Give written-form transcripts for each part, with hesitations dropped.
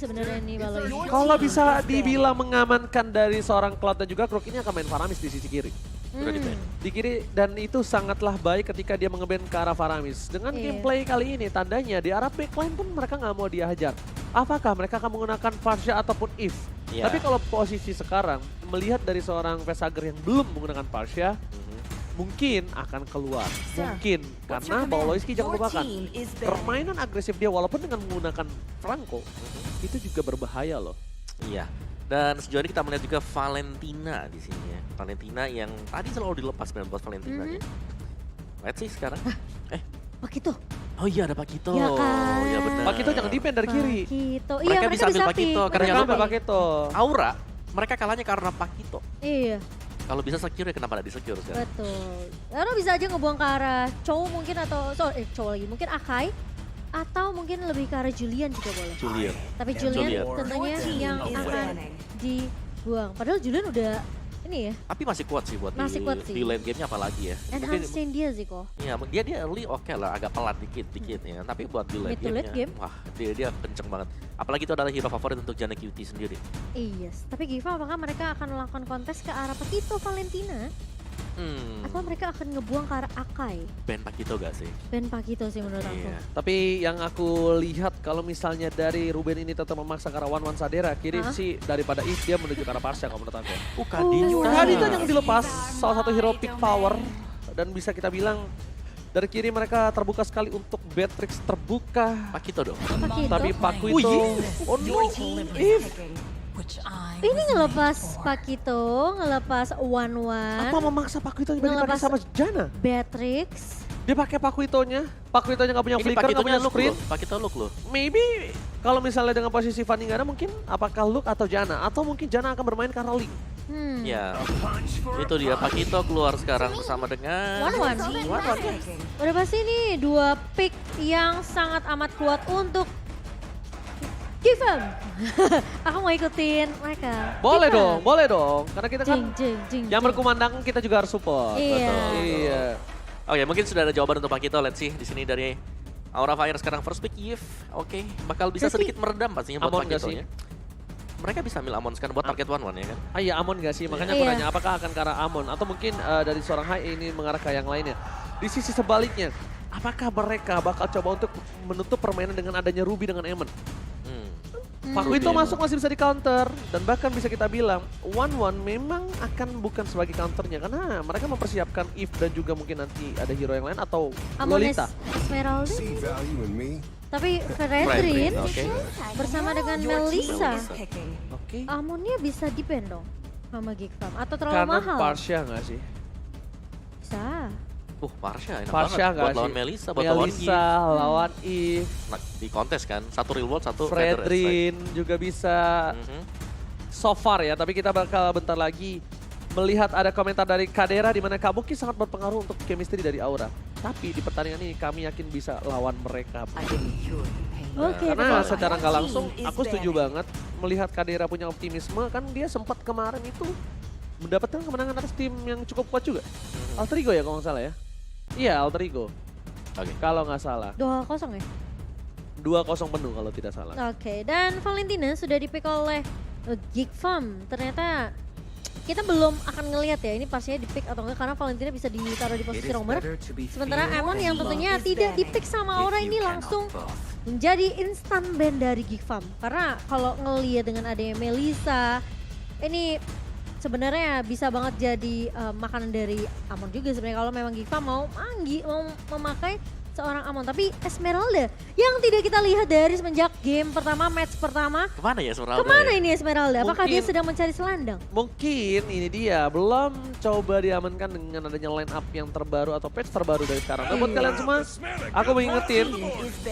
sebenarnya nih Baloy. Kalau bisa dibilang mengamankan dari seorang Cloud dan juga Crook, ini akan main Faramis di sisi kiri. Sudah di-ban. Di kiri, dan itu sangatlah baik ketika dia mengeband ke arah Faramis. Dengan gameplay kali ini, tandanya di arah backline pun mereka nggak mau dia hajar. Apakah mereka akan menggunakan Pasha ataupun If? Iya. Tapi kalau posisi sekarang, melihat dari seorang Vesager yang belum menggunakan Pasha, mungkin akan keluar. Mungkin, karena Baloyski jangan lupakan, permainan agresif dia walaupun dengan menggunakan Franco, itu juga berbahaya loh. Iya. Dan sejauh ini kita melihat juga Valentina di sini ya. Valentina yang tadi selalu dilepas benar buat Valentina ya. Lihat sih sekarang. Pakito. Oh iya ada Pakito. Ya kan. Oh iya benar. Pakito jangan defend dari kiri. Pakito. Iya, Mereka mereka bisa ambil bisa Pakito, pick. karena Mereka jangan ambil lupa. Pakito. Aura, mereka kalahnya karena Pakito. Iya, Kalau bisa secure ya kenapa tidak di-secure sekarang? betul. Karena bisa aja ngebuang ke arah Chow mungkin atau Chow lagi, mungkin Akai atau mungkin lebih ke arah Julian juga boleh. Julian. Tapi Julian Julian. tentunya yang akan dibuang. Padahal Julian udah ini ya, Tapi masih kuat sih buat Masih kuat sih. di lane game-nya apalagi ya. enhancing dia sih kok. Iya, dia early oke lah, agak pelat dikit ya. Tapi buat di lane Mid to late game-nya, game. wah dia kenceng banget. Apalagi itu adalah hero favorit untuk Jana QT sendiri. Yes, tapi Giva apakah mereka akan melakukan kontes ke arah Pakito Valentina? Atau mereka akan ngebuang ke arah Akai? Ben Pakito gak sih? Ben Pakito sih menurut aku. Iya. Tapi yang aku lihat kalau misalnya dari Ruben ini tetap memaksa ke arah One Sadera, kiri sih daripada If dia menuju ke arah Pasha kalau menurut aku. Kadi Tadi itu yang dilepas, salah satu hero pick power. Dan bisa kita bilang dari kiri mereka terbuka sekali untuk Beatrix terbuka. Pakito dong. Pakito. Tapi Paku Oh, itu, iya. oh no, If. Ini ngelepas Pakito, ngelepas One-One, Apa memaksa Paku itu dipakai Ngelepas- sama Jana? Beatrix. Dia pakai Paku itonya nggak punya Ini flicker, nggak Pakitonya punya look sprint. loh. Pakito look loh. Maybe kalau misalnya dengan posisi Fanny nggak ada, mungkin apakah Luke atau Jana, atau mungkin Jana akan bermain karena Link. Ya, itu dia Pakito keluar sekarang bersama dengan One-One. One-One, ya. Udah pasti nih dua pick yang sangat amat kuat untuk Give them. Aku mau ikutin mereka. Boleh Give dong, them. boleh dong. Karena kita kan Jing. yang berkumandang kita juga harus support. Iya. Betul. Iya. Oke, mungkin sudah ada jawaban untuk Pakito. Let's see di sini dari Aura Fire sekarang first pick Yves. Oke, bakal bisa Tapi- sedikit meredam pastinya buat Amon nggak Pakito sih? ya. Mereka bisa ambil Amon sekarang buat target One-One ya kan? Ah iya, Amon gak sih? Makanya aku Iya. nanya apakah akan ke arah Amon atau mungkin dari seorang Hai ini mengarah ke yang lainnya. Di sisi sebaliknya, apakah mereka bakal coba untuk menutup permainan dengan adanya Ruby dengan Eamon? Paku itu Ruby masuk masih bisa di counter, dan bahkan bisa kita bilang One-One memang akan bukan sebagai counternya karena mereka mempersiapkan If dan juga mungkin nanti ada hero yang lain atau Amones Lolita. Esmeralda. See value in me? Tapi Fredrin, Fredrin oke. bersama dengan Melissa. Oke. Amonnya bisa depend dong sama Geek Farm atau terlalu Karena mahal? Parsha nggak sih? Bisa. Parsha enak Parsha banget nggak buat sih? lawan Melissa, buat lawan Melissa, Yves. lawan If, Nah, di kontes kan, satu real world, satu Feather Strike. Fredrin juga bisa. So far ya, tapi kita bakal bentar lagi melihat ada komentar dari Kadera di mana Kabuki sangat berpengaruh untuk chemistry dari Aura. Tapi di pertandingan ini kami yakin bisa lawan mereka. Oke, Karena betul. secara nggak langsung aku setuju banget melihat Kadera punya optimisme, kan dia sempat kemarin itu mendapatkan kemenangan atas tim yang cukup kuat juga. Alter Ego ya kalau nggak salah ya? Iya, Alter Ego. Oke. Kalau nggak salah. 2-0 ya? 2-0 penuh kalau tidak salah. Oke, dan Valentina sudah dipick oleh Geek Farm. Ternyata kita belum akan ngelihat ya ini pastinya dipick atau enggak karena Valentina bisa ditaruh di posisi roamer. Sementara Amon yang tentunya tidak dipick sama Aura ini langsung menjadi instant ban dari Geek Farm. Karena kalau ngelihat dengan adanya Melissa, ini sebenarnya bisa banget jadi makanan dari Amon juga sebenarnya kalau memang Geek Farm mau memakai seorang Amon. Tapi Esmeralda yang tidak kita lihat dari semenjak game pertama, match pertama. Kemana ya Esmeralda? Kemana ya? ini Esmeralda? Apakah dia Mungkin- sedang mencari selandang? Mungkin ini dia belum coba diamankan dengan adanya line up yang terbaru atau patch terbaru dari sekarang. Nah, buat kalian semua, aku mau ingetin,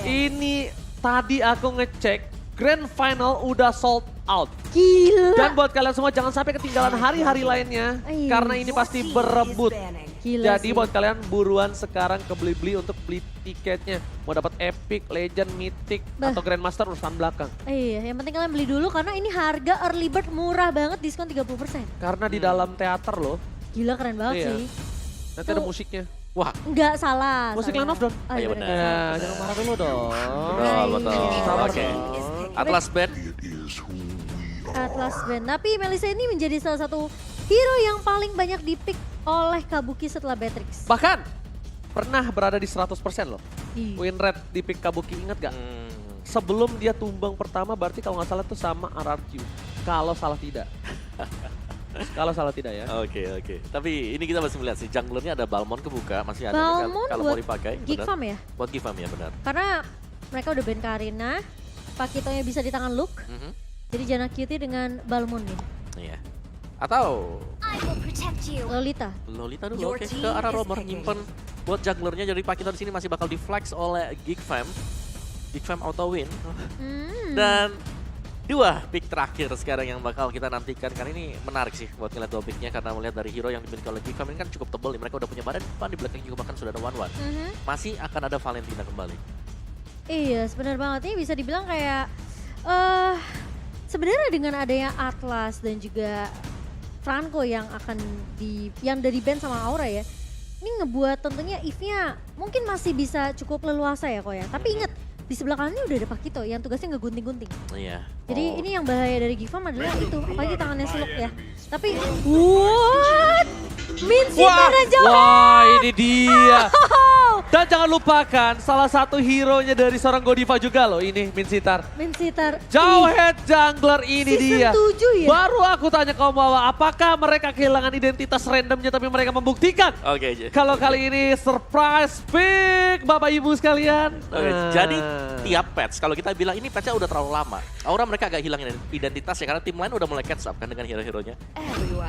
ini tadi aku ngecek Grand Final udah sold out. Gila. Dan buat kalian semua jangan sampai ketinggalan hari-hari lainnya Iya. karena ini pasti berebut. Gila Jadi sih. buat kalian buruan sekarang ke beli-beli untuk beli tiketnya. Mau dapat Epic, Legend, Mythic, Bah. atau Grandmaster urusan belakang. Iya, yang penting kalian beli dulu karena ini harga early bird murah banget, diskon 30%. Karena di dalam teater loh, Gila keren banget Iya. sih. nanti ada Tuh. musiknya. Wah, Enggak salah. Musik salah. Land of Dawn. Oh, Iya iya benar. benar. Ya, jangan marah dulu dong. betul, betul. Iya. Sabar Oke. dong. Atlas Band. Atlas Band. Tapi Melissa ini menjadi salah satu hero yang paling banyak dipick oleh Kabuki setelah Beatrix. Bahkan pernah berada di 100% loh. Ih. Win rate di pick Kabuki, ingat gak? Sebelum dia tumbang pertama berarti kalau nggak salah tuh sama RRQ. Kalau salah tidak. Kalau salah tidak ya. Oke. Tapi ini kita masih melihat sih, junglernya ada Balmon kebuka, masih ada nih Balmon kalau mau buat dipakai. Geek benar. Farm ya? Buat Geek Farm ya, benar. Karena mereka udah ban Karina, Pakitonya bisa di tangan Luke. Jadi Janna Cutie dengan Balmon nih. Iya. Atau Lolita. Lolita dulu, oke. Ke arah Romer, nyimpen buat junglernya. Jadi Pakito di sini masih bakal di flex oleh Geek Fam. Geek Fam auto win. Dan 2 pick terakhir sekarang yang bakal kita nantikan. Karena ini menarik sih buat ngeliat 2 picknya. Karena melihat dari hero yang dimiliki oleh Geek Fam ini kan cukup tebal nih. Mereka udah punya badan depan, di belakang juga bahkan sudah ada one-one. Masih akan ada Valentina kembali. Iya, sebenarnya banget. Ini bisa dibilang kayak sebenarnya dengan adanya Atlas dan juga Franco yang akan yang dari band sama Aura ya. Ini ngebuat tentunya Eve-nya mungkin masih bisa cukup leluasa ya kok ya. Tapi ingat di sebelah kanannya udah ada Pakito yang tugasnya ngegunting-gunting. Iya. Jadi ini yang bahaya dari Gifam adalah itu, apalagi tangannya Sluk ya. Tapi what? Min Sitar dan Jauh. Wah, ini dia. Oh, Dan jangan lupakan salah satu hero-nya dari seorang Godiva juga loh ini, Min Sitar. Min Sitar. Jauhead Jungler ini Season dia. 7 ya? Baru aku tanya kaum bawa, apakah mereka kehilangan identitas randomnya tapi mereka membuktikan? Oke aja. Kalau kali ini surprise pick Bapak Ibu sekalian. Oke, jadi tiap patch, kalau kita bilang ini patchnya udah terlalu lama. Aura mereka agak hilang identitas ya karena tim lain udah mulai catch up kan dengan hero-heronya.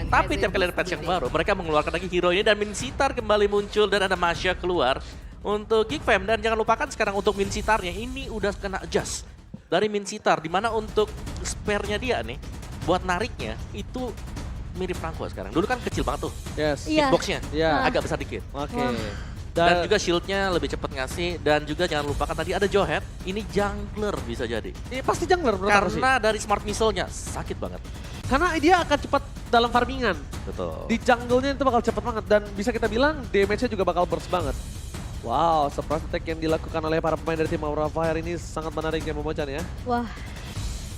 Tapi tiap kali ada patch yang baru, mereka mengeluarkan lagi hero ini dan Min Sitar kembali muncul dan ada Masya keluar untuk Geek Fam. Dan jangan lupakan sekarang untuk Min Sitarnya ini udah kena adjust dari Min Sitar. Dimana untuk spare-nya dia nih, buat nariknya itu mirip Franco sekarang. Dulu kan kecil banget tuh Yes. Iya. hitbox-nya, Iya. agak besar dikit. Oke. Wah. Dan juga shieldnya lebih cepat ngasih. Dan juga jangan lupakan tadi ada Jauhead. Ini jungler bisa jadi. ini pasti jungler menurut aku sih. Karena dari smart missile-nya sakit banget. Karena dia akan cepat dalam farmingan. Betul. Di jungle-nya itu bakal cepat banget dan bisa kita bilang damage-nya juga bakal burst banget. Wow, surprise attack yang dilakukan oleh para pemain dari tim Aura Fire ini sangat menarik ya Momocan ya. Wah,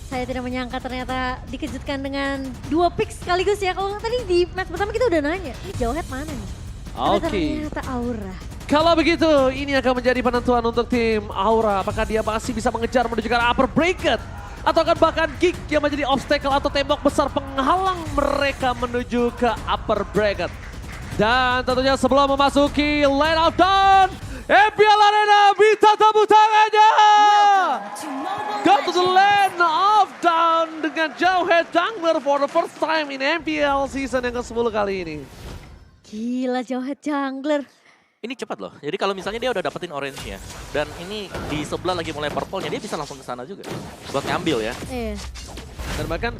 saya tidak menyangka ternyata dikejutkan dengan 2 pick sekaligus ya. Kalau tadi di match pertama kita udah nanya, ini Jauhead mana nih? Oke. Ternyata Aura. Kalau begitu, ini akan menjadi penentuan untuk tim Aura. Apakah dia masih bisa mengejar menuju ke arah upper bracket? Atau akan bahkan kick yang menjadi obstacle atau tembok besar penghalang mereka menuju ke upper bracket. Dan tentunya sebelum memasuki line of down, MPL Arena minta tepuk tangannya. Go to the land of down dengan Jauhead Jungler for the first time in MPL season yang ke-10 kali ini. Gila Jauhead Jungler. Ini cepat loh. Jadi kalau misalnya dia udah dapetin orange-nya. Dan ini di sebelah lagi mulai purple-nya. Dia bisa langsung ke sana juga. Buat ngambil ya. Iya. Dan bahkan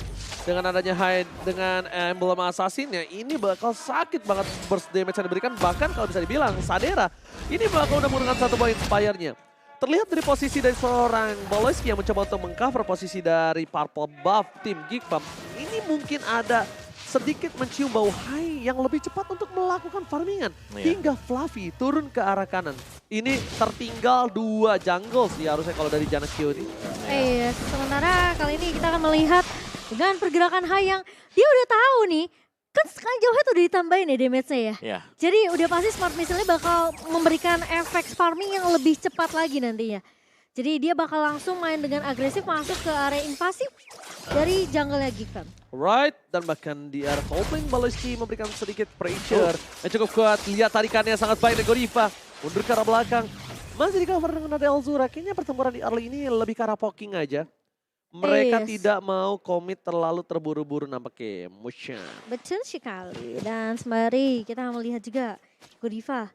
dengan adanya hide dengan emblem assassin-nya, ini bakal sakit banget burst damage yang diberikan. Bahkan kalau bisa dibilang, Sadera ini bakal udah menggunakan satu buah inspire-nya. Terlihat dari posisi dari seorang Boloiski yang mencoba untuk mengcover posisi dari purple buff tim Geek Farm. Ini mungkin ada sedikit mencium bau high yang lebih cepat untuk melakukan farmingan. Hingga Fluffy turun ke arah kanan. Ini tertinggal 2 jungle sih harusnya kalau dari Janna Cutie. Iya, sementara kali ini kita akan melihat dengan pergerakan high yang dia udah tahu nih. Kan sekarang Jauhead udah ditambahin ya damage-nya ya. Iya. Jadi udah pasti smart missile-nya bakal memberikan efek farming yang lebih cepat lagi nantinya. Jadi dia bakal langsung main dengan agresif masuk ke area invasif dari jungle-nya Geek Farm. Right, dan bahkan di area top lane Baloiski memberikan sedikit pressure yang cukup kuat. Lihat tarikannya sangat baik dari Godiva. Mundur ke arah belakang. Masih di cover dengan ada Elzura. Kayaknya pertempuran di early ini lebih ke arah poking aja. Mereka tidak mau komit terlalu terburu-buru nampaknya. Musha. Betul sekali. Dan sembari kita melihat juga Godiva.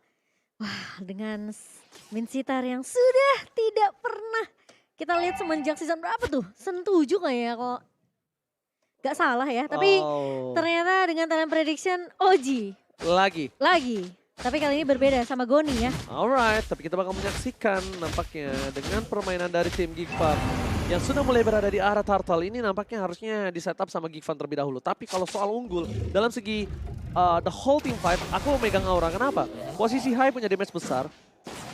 Wah, dengan Min Sitar yang sudah tidak pernah kita lihat semenjak season berapa tuh? Season 7 kayaknya kok. Gak salah ya, tapi ternyata dengan talent prediction OG. Lagi. Tapi kali ini berbeda sama Goni ya. Alright, tapi kita bakal menyaksikan nampaknya dengan permainan dari tim Geek Farm yang sudah mulai berada di arah turtle. Ini nampaknya harusnya di setup sama Geek Farm terlebih dahulu. Tapi kalau soal unggul, dalam segi the whole team fight, aku memegang Aura. Kenapa? Posisi high punya damage besar.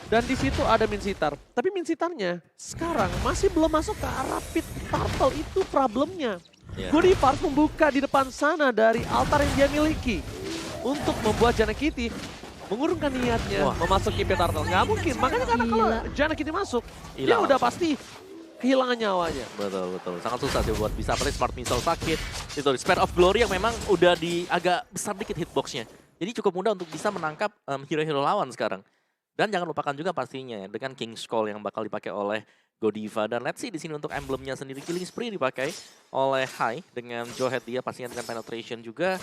Dan di situ ada Minsitar. Tapi Minsitarnya sekarang masih belum masuk ke arah pit turtle, itu problemnya. Yeah. Godiva harus membuka di depan sana dari altar yang dia miliki. Untuk membuat Jana Kitty mengurungkan niatnya memasuki pit turtle. Nggak mungkin, makanya karena kalau Jana Kitty masuk, dia udah pasti kehilangan nyawanya. Betul. Sangat susah sih buat bisa apalagi Smart Missile sakit. Itu Spare of Glory yang memang udah di agak besar dikit hitboxnya. Jadi cukup mudah untuk bisa menangkap hero-hero lawan sekarang. Dan jangan lupakan juga pastinya dengan King's Call yang bakal dipakai oleh Godiva. Dan let's see di sini untuk emblemnya sendiri Killing Spree dipakai oleh Hai dengan Jawhead dia pastinya dengan penetration juga.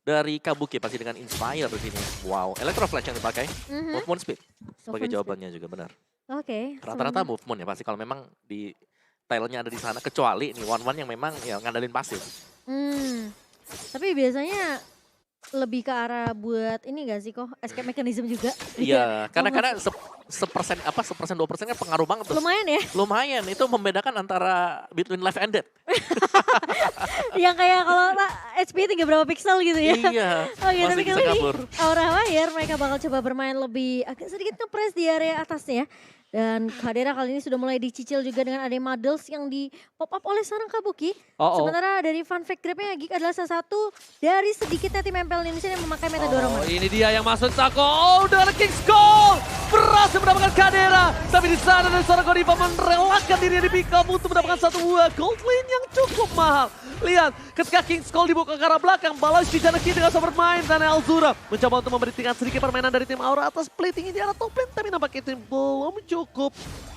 Dari Kabuki pasti dengan Inspire di sini. Wow, Electro Flash yang dipakai. Movement Speed sebagai jawabannya juga benar. Oke. Rata-rata movement ya pasti kalau memang di tile-nya ada di sana. Kecuali nih one-one yang memang ya ngandalin pasif. Tapi biasanya lebih ke arah buat ini gak sih kok escape mechanism juga? Iya, karena sepersen 2% kan pengaruh banget tuh. Lumayan ya? Lumayan, itu membedakan antara between life and death. Yang kayak kalau HP tinggal berapa pixel gitu ya? Iya, Oke, masih tapi bisa kali ini kabur. Aura Fire mereka bakal coba bermain lebih agak sedikit ngepres di area atasnya. Dan Kadera kali ini sudah mulai dicicil juga dengan ada Muddles yang di pop up oleh seorang Kabuki. Sementara dari fun fact grabnya Geek adalah salah satu dari sedikitnya tim MPL Indonesia yang memakai Metadora. Ini dia yang masuk Sako. Oh, dengan King's Call berhasil mendapatkan Kadera. Tapi di sana dari seorang Godiva merelakan diri di pick up untuk mendapatkan satu buah gold lane yang cukup mahal. Lihat, ketika King's Call dibuka ke arah belakang, Balois di Jana Kitty dengan bermain dan Elzura mencoba untuk memberikan sedikit permainan dari tim Aura atas plating di arah top lane, tapi nampaknya tim belum cukup,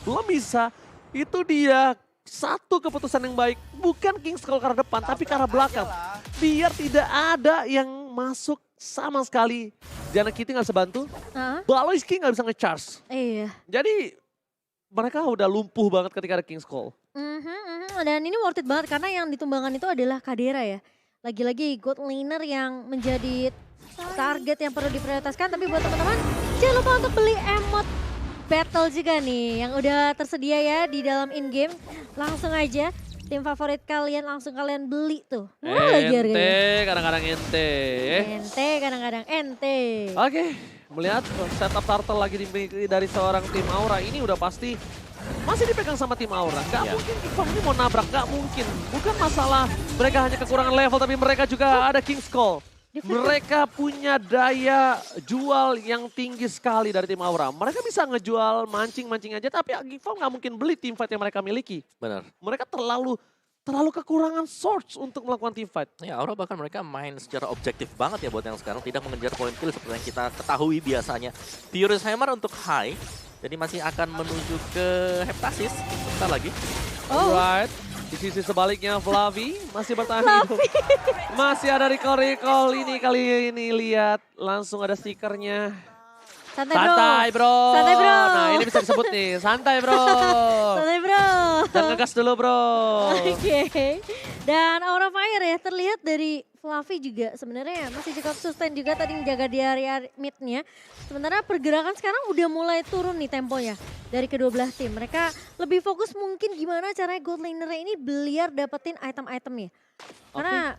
belum bisa. Itu dia satu keputusan yang baik, bukan King's Call ke arah depan, tapi ke arah belakang. Biar tidak ada yang masuk sama sekali. Jana Kitty nggak bisa bantu, Balois nggak bisa nge-charge. Iya. Jadi mereka udah lumpuh banget ketika ada King's Call. Dan ini worth it banget karena yang ditumbangkan itu adalah Kadera ya. Lagi-lagi gold laner yang menjadi target yang perlu diprioritaskan. Tapi buat teman-teman jangan lupa untuk beli emot battle juga nih yang udah tersedia ya di dalam in-game. Langsung aja tim favorit kalian langsung kalian beli tuh. Ente, kadang-kadang ente. Ente, kadang-kadang ente. Oke, melihat setup turtle lagi dimiliki dari seorang tim Aura ini udah pasti masih dipegang sama tim Aura. Gak mungkin Geekfam ini mau nabrak, gak mungkin. Bukan masalah mereka hanya kekurangan level, tapi mereka juga ada King's Call. Mereka punya daya jual yang tinggi sekali dari tim Aura. Mereka bisa ngejual mancing-mancing aja, tapi Geekfam gak mungkin beli teamfight yang mereka miliki. Benar. Mereka terlalu kekurangan source untuk melakukan teamfight. Ya, Aura bahkan mereka main secara objektif banget ya buat yang sekarang. Tidak mengejar point kill seperti yang kita ketahui biasanya. Furious Hammer untuk Hai. Jadi masih akan menuju ke Heptasis. Bentar lagi. Alright. Di sisi sebaliknya Flavi masih bertahan hidup. Masih ada recall ini kali ini. Lihat langsung ada stikernya. Santai bro. Nah ini bisa disebut nih. Santai bro. Santai bro. Jangan ngegas dulu bro. Oke. Dan Aura Fire ya terlihat dari Fluffy juga sebenarnya masih cukup sustain juga tadi menjaga di area mid-nya. Sementara pergerakan sekarang udah mulai turun nih temponya dari kedua belah tim. Mereka lebih fokus mungkin gimana caranya gold laner ini biar dapetin item-itemnya. Karena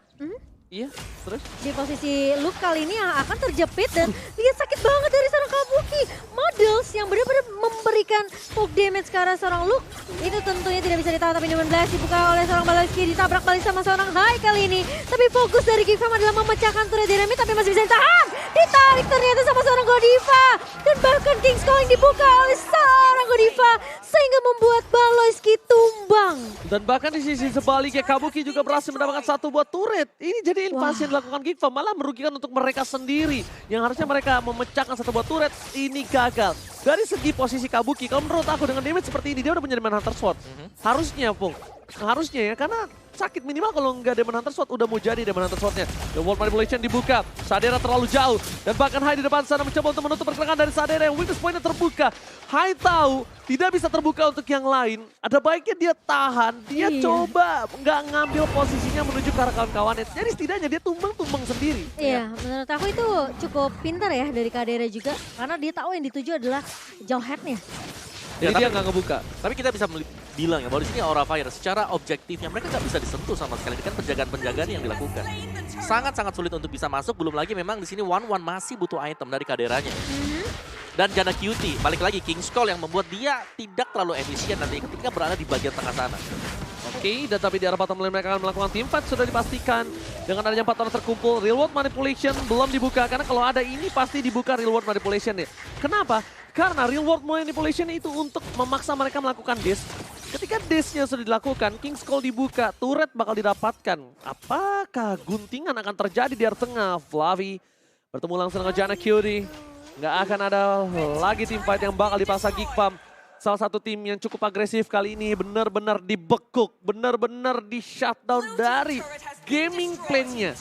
iya, terus? Di posisi Luke kali ini yang akan terjepit dan lihat sakit banget dari seorang Kabuki. Models yang benar-benar memberikan poke damage ke arah seorang Luke. Itu tentunya tidak bisa ditahan, tapi 16 dibuka oleh seorang Balois, ditabrak balik sama seorang Hai kali ini. Tapi fokus dari Geekfam adalah memecahkan turret dinamit, tapi masih bisa ditahan. Ditarik ternyata sama seorang Godiva. Dan bahkan King's Call yang dibuka oleh seorang Godiva. Sehingga membuat Balois tumbang. Dan bahkan di sisi sebaliknya Kabuki juga berhasil mendapatkan satu buah turret. Ini jadi invasi yang dilakukan Geekfam malah merugikan untuk mereka sendiri. Yang harusnya mereka memecahkan satu buah turret, ini gagal. Dari segi posisi Kabuki, kalau menurut aku dengan damage seperti ini dia udah punya Demon Hunter Sword. Harusnya Pung, harusnya ya karena sakit minimal kalau nggak Demon Hunter Sword udah mau jadi Demon Hunter Swordnya. The World Manipulation dibuka, Sadera terlalu jauh dan bahkan Hai di depan sana mencoba untuk menutup pergerakan dari Sadera yang weakness point-nya terbuka. Hai tahu tidak bisa terbuka untuk yang lain, ada baiknya dia tahan, dia coba nggak ngambil posisinya menuju ke arah kawan-kawannya. Jadi setidaknya dia tumbang-tumbang sendiri. Iya, menurut aku itu cukup pintar ya dari Kadera juga karena dia tahu yang dituju adalah Jawhead-nya. Jadi dia nggak ngebuka. Tapi kita bisa bilang ya bahwa di sini Aura Fire secara objektifnya mereka nggak bisa disentuh sama sekali dengan penjagaan-penjagaan yang dilakukan. Sangat-sangat sulit untuk bisa masuk. Belum lagi memang di sini 1-1 masih butuh item dari Kaderanya. Dan Jana Cutie, balik lagi King's Call yang membuat dia tidak terlalu efisien nanti ketika berada di bagian tengah sana. Oke, dan tapi di arah bottom lane mereka akan melakukan team fight sudah dipastikan. Dengan adanya 4 orang terkumpul, real world manipulation belum dibuka. Karena kalau ada ini pasti dibuka real world manipulation ya. Kenapa? Karena real world manipulation itu untuk memaksa mereka melakukan dash. Ketika dashnya sudah dilakukan, King's Call dibuka, turret bakal didapatkan. Apakah guntingan akan terjadi di arah tengah? Flavi bertemu langsung dengan Jana Cutie. Nggak akan ada lagi team fight yang bakal dipasang Geekfam. Salah satu tim yang cukup agresif kali ini benar-benar dibekuk, benar-benar di shutdown dari gaming plan-nya.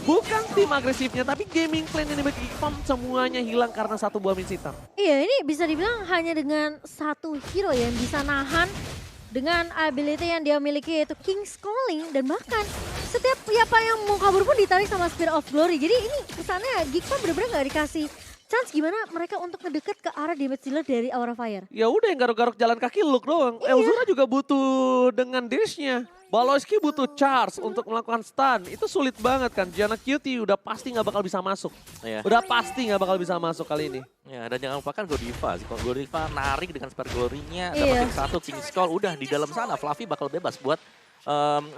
Bukan tim agresifnya, tapi gaming plan yang dimiliki Geekfam semuanya hilang karena satu buah Minsitar. Iya, ini bisa dibilang hanya dengan satu hero yang bisa nahan dengan ability yang dia miliki yaitu King's Calling, dan bahkan setiap siapa yang mau kabur pun ditarik sama Spear of Glory. Jadi ini kesannya Geekfam benar-benar nggak dikasih chance gimana mereka untuk ngedeket ke arah damage dealer dari Aura Fire. Ya udah yang garuk-garuk jalan kaki Luke doang. Iya. Elzura juga butuh dengan dashnya. Baloyski butuh charge untuk melakukan stun. Itu sulit banget kan. Jana Cutie udah pasti nggak bakal bisa masuk. Iya. Udah pasti nggak bakal bisa masuk kali ini. Ya, dan jangan lupakan Godiva. Kalau Godiva narik dengan Spear Glory-nya, Iya. dapetin satu King's Call, udah di dalam sana Fluffy bakal bebas buat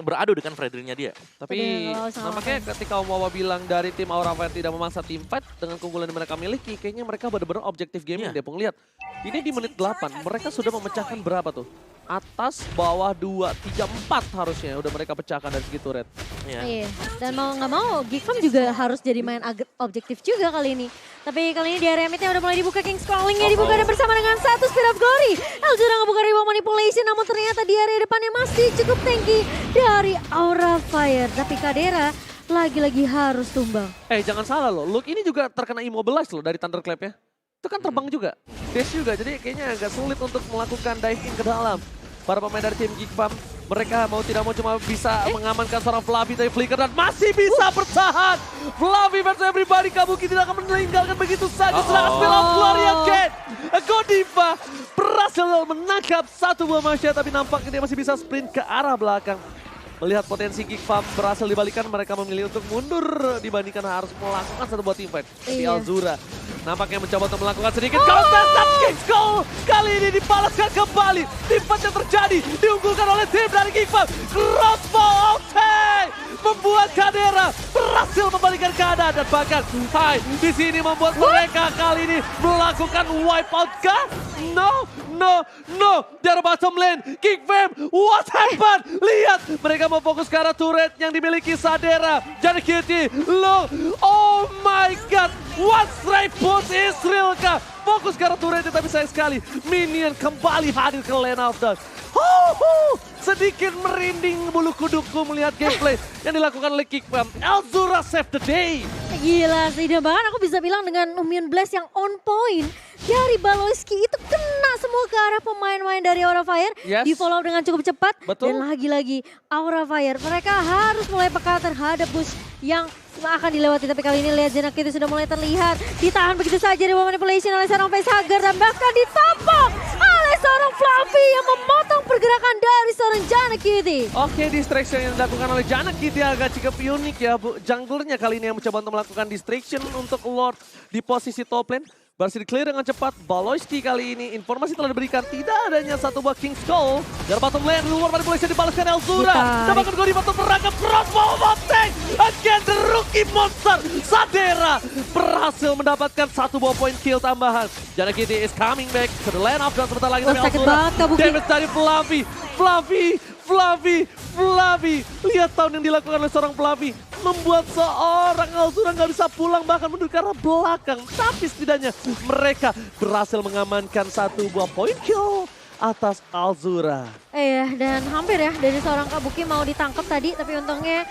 beradu dengan Frederinya dia. Tapi Udah, sama nampaknya ketika Om Wawa bilang dari tim Aura Fire tidak memaksa tim fight dengan keunggulan yang mereka miliki, kayaknya mereka benar-benar objektif gaming Iya. deh. Pung, lihat. Ini di menit 8, mereka sudah memecahkan berapa tuh? Atas, bawah, 2, 3, 4 harusnya udah mereka pecahkan dari segi turret. Iya. Iya, dan mau nggak mau Geekfam juga harus jadi main objektif juga kali ini. Tapi kali ini di area midnya udah mulai dibuka, King's Calling-nya dibuka dan bersama dengan satu Spear of Glory. Elzura ngebuka Real Manipulation, namun ternyata di area depannya masih cukup tanky dari Aura Fire. Tapi Kadera lagi-lagi harus tumbang. Jangan salah loh, Luke ini juga terkena immobilize loh dari Thunderclap ya. Itu kan terbang juga, dash juga, jadi kayaknya agak sulit untuk melakukan diving ke dalam. Para pemain dari tim Geekfam, mereka mau tidak mau cuma bisa mengamankan seorang Flavi dari Flicker dan masih bisa bertahan. Flavi versus everybody, Kabuki tidak akan meninggalkan begitu saja. Serangan Spill of Glory again. Godiva berhasil menangkap satu buah Masya, tapi nampaknya dia masih bisa sprint ke arah belakang. Melihat potensi Geekfam berhasil dibalikan, mereka memilih untuk mundur dibandingkan harus melakukan satu buah teamfight. Tapi Iya. Elzura nampaknya mencoba untuk melakukan sedikit counter, tapi King's Call kali ini dibalaskan kembali. Teamfight yang terjadi diunggulkan oleh tim dari Geekfam. Crossbow Outtake membuat Kadera berhasil membalikan keadaan dan bahkan di sini membuat mereka kali ini melakukan wipeout kah? No. Di arah bottom lane, Geekfam, what happened? Lihat, mereka mau fokus ke arah turret yang dimiliki Sadera. Jana Cutie, low, oh my god, what straight push Israel kah? Fokus ke arah turretnya, tapi sayang sekali, Minion kembali hadir ke lane of dawn. Sedikit merinding bulu kudukku melihat gameplay yang dilakukan oleh Geekfam. Elzura save the day. Gila sih, dan bahkan aku bisa bilang dengan Numian Blast yang on point dari Baloyski itu kena semua ke arah pemain-pemain dari Aura Fire. Yes. Di follow dengan cukup cepat. Betul. Dan lagi-lagi Aura Fire, mereka harus mulai peka terhadap bus yang akan dilewati. Tapi kali ini lihat Jana Cutie sudah mulai terlihat. Ditahan begitu saja di manipulation oleh seorang Facehager dan bahkan ditampok oleh seorang Fluffy yang memotong pergerakan dari seorang Jana Cutie. Oke, distraction yang dilakukan oleh Jana Cutie agak cukup unik ya. Junglernya kali ini yang mencoba untuk melakukan distraction untuk Lord di posisi top lane. Berhasil di-clear dengan cepat. Baloyski kali ini informasi telah diberikan tidak adanya satu buah King's Call. Dari bottom lane, luar manipulation dibalaskan Elzura. Dan bahkan Godiva untuk merangkap crossbow Moteng. Again the rookie monster. Sadera berhasil mendapatkan satu buah point kill tambahan. Jana Cutie is coming back to the lane of dawn sebentar lagi. Oh, sakit banget, Kabuki. Damage dari Fluffy. Lihat tahun yang dilakukan oleh seorang Fluffy. Membuat seorang Elzura nggak bisa pulang, bahkan mundur ke arah belakang. Tapi setidaknya mereka berhasil mengamankan satu buah point kill atas Elzura. Iya, dan hampir ya dari seorang Kabuki mau ditangkap tadi, tapi untungnya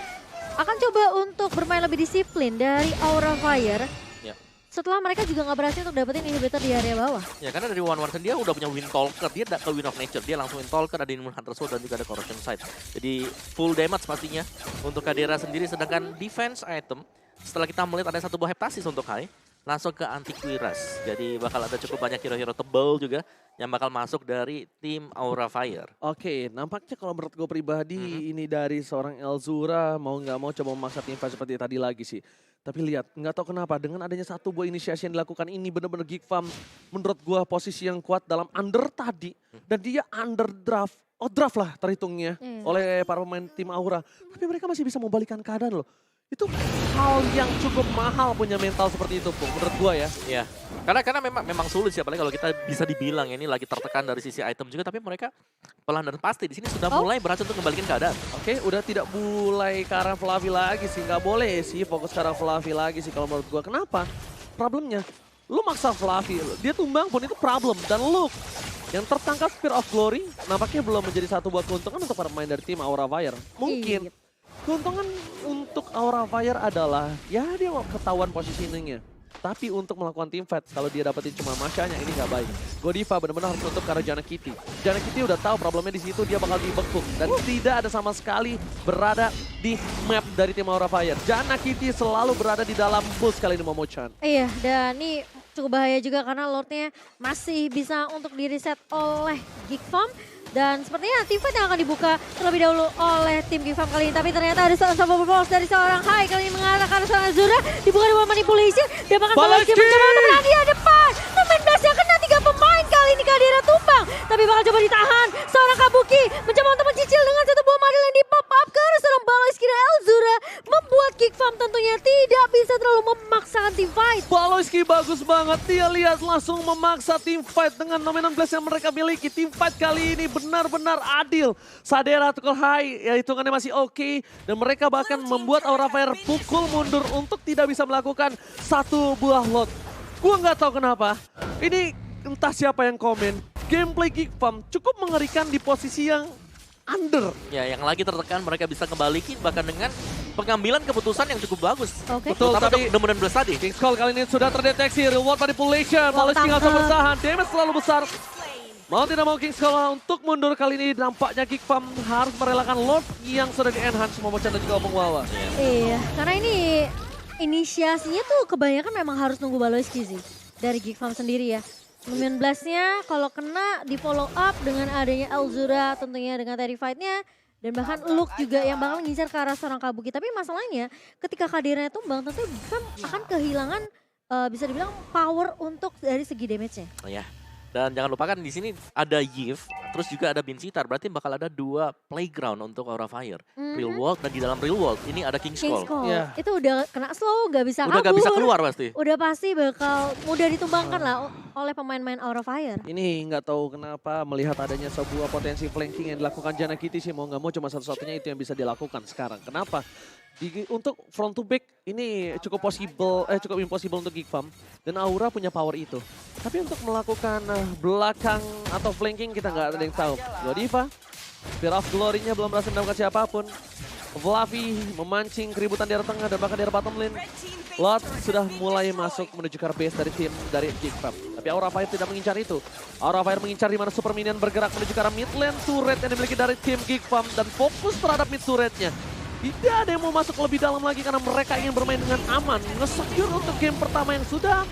akan coba untuk bermain lebih disiplin dari Aura Fire. Ya. Setelah mereka juga nggak berhasil untuk dapetin inhibitor di area bawah. Ya, karena dari One One dia udah punya Wind Talker, dia ke Wind of Nature, dia langsung Wind Talker, ada Demon Hunter Soul dan juga ada Corruption Sight. Jadi full damage pastinya untuk Kadera sendiri, sedangkan defense item setelah kita melihat ada satu buah Heptasis untuk Hai, langsung ke Antiquiras. Jadi bakal ada cukup banyak hero-hero tebal juga yang bakal masuk dari tim Aura Fire. Oke, nampaknya kalau menurut gue pribadi ini dari seorang Elzura mau nggak mau coba memaksa tim fight seperti tadi lagi sih. Tapi lihat, nggak tahu kenapa dengan adanya satu buah inisiasi yang dilakukan ini benar-benar Geek Farm menurut gue posisi yang kuat dalam under tadi dan dia under draft. Oh draft lah terhitungnya oleh para pemain tim Aura. Tapi mereka masih bisa membalikkan keadaan loh. Itu hal yang cukup mahal punya mental seperti itu, Pung, menurut gua ya. Iya. Karena memang sulit sih, apalagi kalau kita bisa dibilang ini lagi tertekan dari sisi item juga, tapi mereka pelan dan pasti di sini sudah mulai berhasil untuk kembalikan keadaan. Oke, udah tidak mulai ke arah Fluffy lagi sih, nggak boleh sih fokus ke arah Fluffy lagi sih kalau menurut gua. Kenapa? Problemnya, lu maksa Fluffy, dia tumbang pun itu problem. Dan lu yang tertangkap Spear of Glory nampaknya belum menjadi satu buah keuntungan untuk para pemain dari tim Aura Fire. Mungkin keuntungan untuk Aura Fire adalah, ya dia ketahuan positioningnya. Tapi untuk melakukan team fight, kalau dia dapetin cuma Mashanya, ini nggak baik. Godiva benar-benar harus tutup karena Jana Kitty. Jana Kitty udah tahu problemnya di situ, dia bakal dibekuk. Dan tidak ada sama sekali berada di map dari tim Aura Fire. Jana Kitty selalu berada di dalam bus kali ini Momo-chan. Iya, dan ini cukup bahaya juga karena Lordnya masih bisa untuk di-reset oleh Geek Farm. Dan sepertinya tim fight yang akan dibuka terlebih dahulu oleh tim Geek Farm kali ini. Tapi ternyata ada seorang Unstoppable Force dari seorang Hai kali ini mengarahkan seorang Azura. Dibuka dengan manipulation. Dia bakal Baloski mencoba untuk menang di depan. Pemain blast yang kena 3 pemain kali ini Kadira tumbang. Tapi bakal coba ditahan. Seorang Kabuki mencoba untuk mencicil dengan satu buah madel yang di pop up ke arah seorang Baloski dan Elzura. Membuat Geek Farm tentunya tidak bisa terlalu memaksakan tim fight. Baloski bagus banget, dia lihat langsung memaksa tim fight dengan dominan blast yang mereka miliki. Tim fight kali ini benar-benar adil. Sadera tukul high, ya hitungannya masih oke. Dan mereka bahkan membuat Aura Fire pukul mundur untuk tidak bisa melakukan satu buah lot. Gua nggak tahu kenapa. Ini entah siapa yang komen. Gameplay Geek Farm cukup mengerikan di posisi yang under. Ya, yang lagi tertekan mereka bisa kembalikan bahkan dengan pengambilan keputusan yang cukup bagus. Oke. Betul, Tapi tapi dominan blast tadi. King's Call kali ini sudah terdeteksi. Reward manipulation. Baloski nggak usah bertahan. Damage terlalu besar. Mau tidak mau King's Call untuk mundur kali ini nampaknya Geek Farm harus merelakan Lord yang sudah di-enhance Momo-chan dan juga Opung Wawa. Iya, karena ini inisiasinya tuh kebanyakan memang harus nunggu Baloski sih. Dari Geek Farm sendiri ya. Dominan blastnya kalau kena di follow up dengan adanya Elzura tentunya dengan Terrified-nya. Dan bahkan Luke juga yang bakal ngincar ke arah seorang Kabuki. Tapi masalahnya ketika Kadiranya tumbang tentu Geek Farm akan kehilangan bisa dibilang power untuk dari segi damage-nya. Ya. Dan jangan lupakan di sini ada Yves, terus juga ada Binsitar. Berarti bakal ada 2 playground untuk Aura Fire. Real World dan di dalam Real World ini ada King's Call. Yeah. Itu udah kena slow, gak bisa kabur. Udah gak bisa keluar pasti. Udah pasti bakal mudah ditumbangkan lah oleh pemain-pemain Aura Fire. Ini nggak tahu kenapa melihat adanya sebuah potensi flanking yang dilakukan Jana Kitty sih mau nggak mau cuma satu-satunya itu yang bisa dilakukan sekarang. Kenapa? Untuk front to back ini cukup impossible untuk Geek Farm dan Aura punya power itu. Tapi untuk melakukan belakang atau flanking kita nggak ada yang tahu. Godiva, Spear of Glory-nya belum berhasil mendapatkan siapapun. Fluffy memancing keributan di arah tengah dan bahkan di arah bottom lane. Lot sudah mulai masuk menuju ke base dari tim dari Geek Farm. Tapi Aura Fire tidak mengincar itu. Aura Fire mengincar di mana Super Minion bergerak menuju ke arah mid lane turret yang dimiliki dari tim Geek Farm dan fokus terhadap mid turretnya. Tidak ada yang mau masuk lebih dalam lagi karena mereka ingin bermain dengan aman. Nge-secure untuk game pertama yang sudah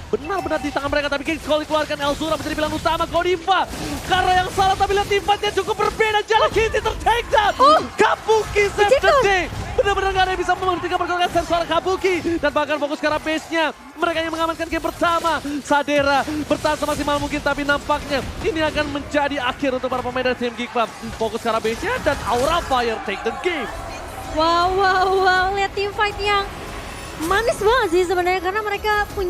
benar-benar di tangan mereka. Tapi King's Call dikeluarkan, Elzura menjadi pilihan utama. Godiva karena yang salah tapi lihat teamfight-nya cukup berbeda. Jana Kitty ter-take down. Kabuki save the day. Benar-benar gak ada yang bisa menghentikan pergolakan sensor Kabuki. Dan bahkan fokus ke arah base-nya. Mereka yang mengamankan game pertama. Sadera bertahan semaksimal mungkin tapi nampaknya ini akan menjadi akhir untuk para pemain dari tim Geek Farm. Fokus ke arah base-nya dan Aura Fire take the game. Wow, lihat team fight yang manis banget sih sebenarnya karena mereka punya